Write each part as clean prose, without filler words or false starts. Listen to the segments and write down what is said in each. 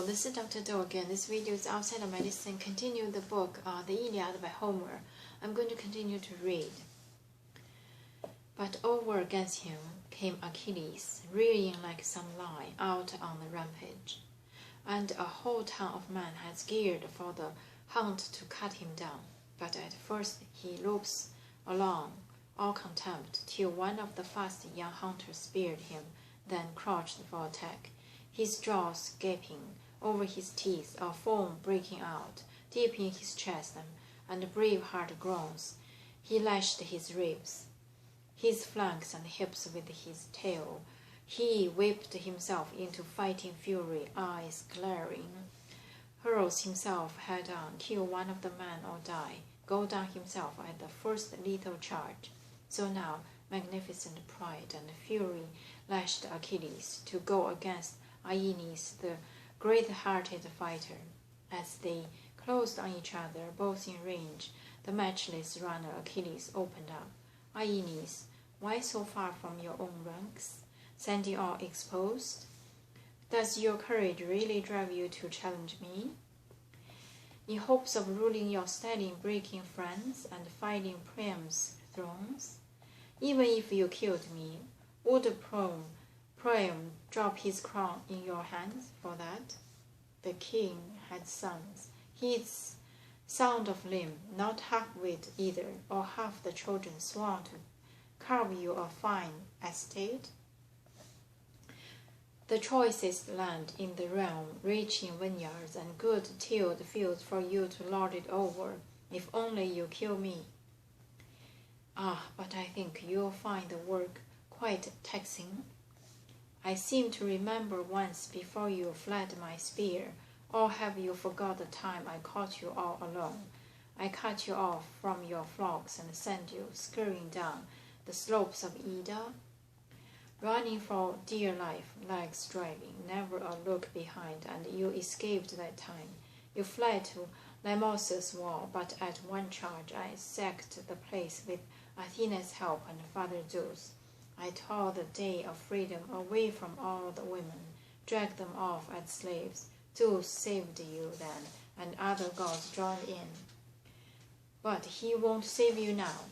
Hello, this is Dr. Do again. This video is outside of medicine. Continue the book, The Iliad by Homer. I'm going to continue to read. But over against him came Achilles, rearing like some lion out on the rampage, and a whole town of men had geared for the hunt to cut him down. But at first he lopes along, all contempt, till one of the fast young hunters speared him, then crouched for attack, his jaws gaping, over his teeth a foam breaking out, deep in his chest, and brave heart groans. He lashed his ribs, his flanks and hips with his tail. He whipped himself into fighting fury, eyes glaring, hurls himself head on, kill one of the men or die, go down himself at the first lethal charge. So now magnificent pride and fury lashed Achilles to go against Aeneas, the great-hearted fighter. As they closed on each other, both in range, the matchless runner Achilles opened up. Aeneas, why so far from your own ranks, standing all exposed? Does your courage really drive you to challenge me? In hopes of ruling your steady, breaking friends, and fighting Priam's thrones? Even if you killed me, would Priam drop his crown in your hands for that? The king had sons, his sound of limb, not half-wit either, or half the children sworn to carve you a fine estate. The choicest land in the realm, rich in vineyards and good tilled fields for you to lord it over, if only you kill me. Ah, but I think you'll find the work quite taxing. I seem to remember once before you fled my spear, or have you forgot the time I caught you all alone? I cut you off from your flocks and sent you scurrying down the slopes of Iliad, running for dear life, legs dragging, never a look behind, and you escaped that time. You fled to Lemnos' wall, but at one charge I sacked the place with Athena's help and Father Zeus. I tore the day of freedom away from all the women, dragged them off as slaves. Zeus saved you then, and other gods joined in. But he won't save you now.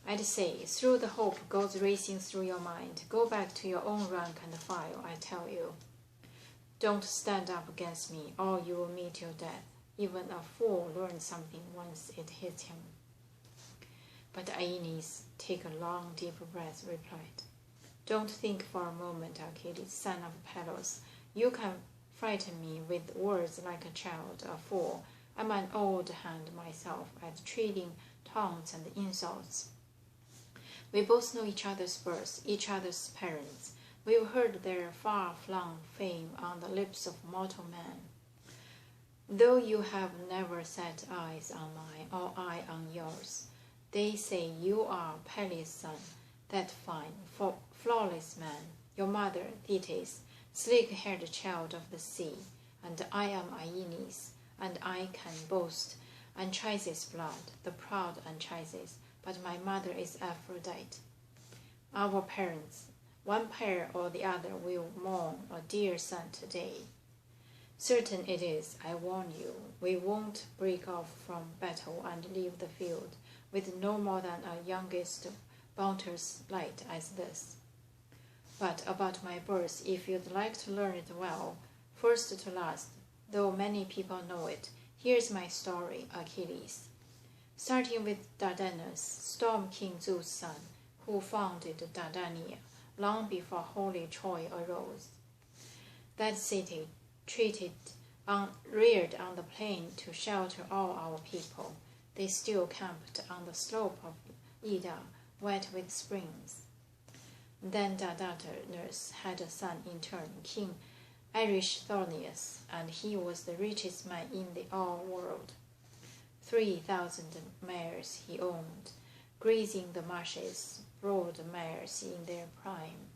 I'd say, through the hope goes racing through your mind, go back to your own rank and file, I tell you. Don't stand up against me, or you will meet your death. Even a fool learns something once it hits him. But Aeneas, take a long, deep breath, replied, Don't think for a moment, Achilles, son of Pelos. You can frighten me with words like a child, a fool. I'm an old hand myself at treating taunts and insults. We both know each other's births, each other's parents. We've heard their far-flung fame on the lips of mortal men. Though you have never set eyes on mine, or I on yours, they say you are Peleus' son, that fine, flawless man, your mother, Thetis, sleek-haired child of the sea, and I am Aeneas, and I can boast Anchises' blood, the proud Anchises, but my mother is Aphrodite. Our parents, one pair or the other, will mourn a dear son today. Certain it is, I warn you, we won't break off from battle and leave the field with no more than a youngest bounteous light as this. But about my birth, if you'd like to learn it well, first to last, though many people know it, here's my story, Achilles. Starting with Dardanus, Storm King Zeus' son, who founded Dardania long before holy Troy arose. That city, reared on the plain to shelter all our people, they still camped on the slope of Ida, wet with springs. Then Dardanus had a son in turn, King Erysichthonius, and he was the richest man in the all world. 3,000 mares he owned, grazing the marshes, broad mares in their prime,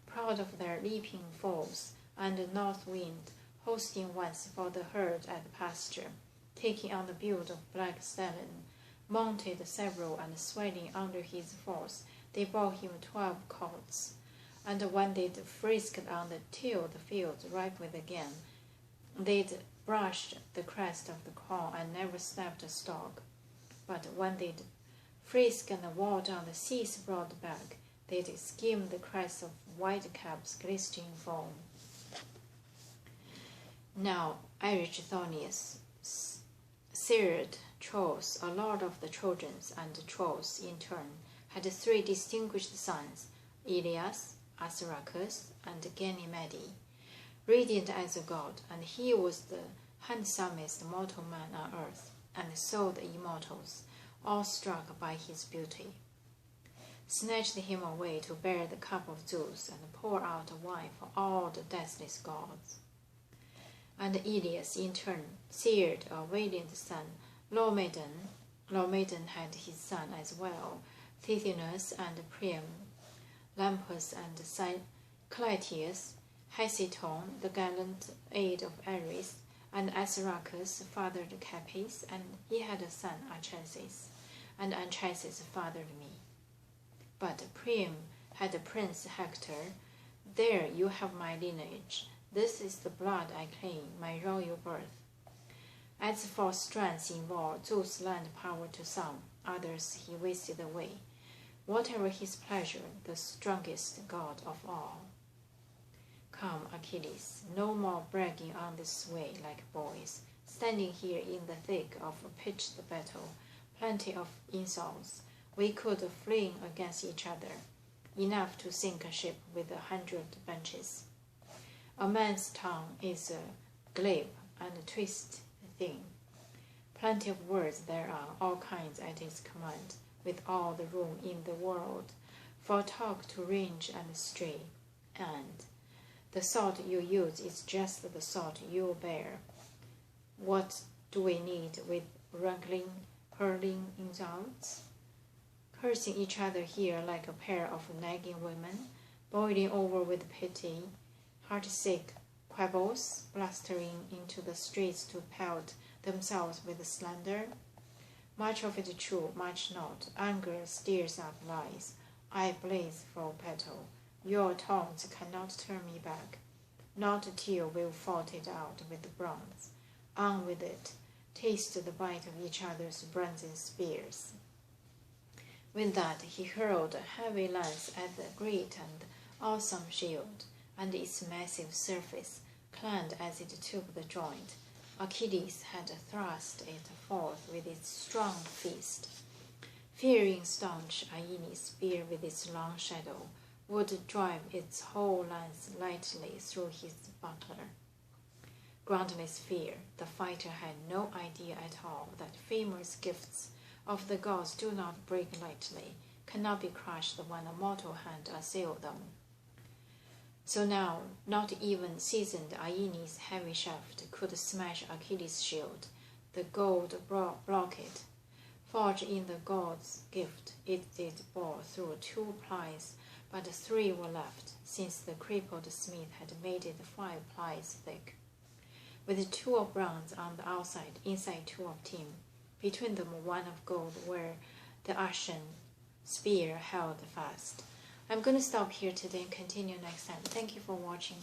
proud of their leaping foals, and the north wind, hosting once for the herd at pasture, taking on the build of black stallion, mounted several and swelling under his force, they bore him 12 colts, and when they'd frisked on the tilled fields ripe with again, They'd brushed the crest of the corn and never snapped a stalk. But when they'd frisked and walked on the sea's broad back, they'd skim the crests of whitecaps glistening foam. Now Erychthonius, Seared Trolls, a lord of the Trojans, and Trolls in turn, had 3 distinguished sons, Iliad, Assaracus, and Ganymede, radiant as a god, and he was the handsomest mortal man on earth, and so the immortals, awestruck by his beauty, snatched him away to bear the cup of Zeus and pour out wine for all the deathless gods. And Iliad in turn seared a valiant son, Laomedon. Laomedon had his son as well, Tithonus and Priam, Lampus and Clytius, Hesiton, the gallant aid of Ares, and Assaracus fathered Capys, and he had a son Anchises, and Anchises fathered me. But Priam had a prince Hector. There you have my lineage. This is the blood I claim, my royal birth. As for strength in war, Zeus lent power to some, others he wasted away. Whatever his pleasure, the strongest god of all. Come, Achilles, no more bragging on this way like boys, standing here in the thick of a pitched battle, plenty of insults. We could fling against each other, enough to sink a ship with 100 benches. A man's tongue is a glib and a twisted thing. Plenty of words there are, all kinds at his command, with all the room in the world for talk to range and stray. And the salt you use is just the salt you bear. What do we need with wrangling, hurling insults? Cursing each other here like a pair of nagging women, boiling over with pity, heartsick quibbles, blustering into the streets to pelt themselves with slander? Much of it true, much not. Anger stirs up lies. I blaze for battle. Your taunts cannot turn me back. Not till we've fought it out with bronze. On with it. Taste the bite of each other's bronzen spears. With that he hurled a heavy lance at the great and awesome shield, and its massive surface clanged as it took the joint. Achilles had thrust it forth with its strong fist, fearing staunch Aeneas' spear with its long shadow would drive its whole lance lightly through his buckler. Groundless fear, the fighter had no idea at all that famous gifts of the gods do not break lightly, cannot be crushed when a mortal hand assails them. So now, not even seasoned Aeneas' heavy shaft could smash Achilles' shield. The gold blockade, forged in the god's gift, it did bore through 2 plies, but 3 were left, since the crippled smith had made it 5 plies thick, with 2 of bronze on the outside, inside 2 of tin, between them 1 of gold where the ashen spear held fast. I'm going to stop here today and continue next time. Thank you for watching.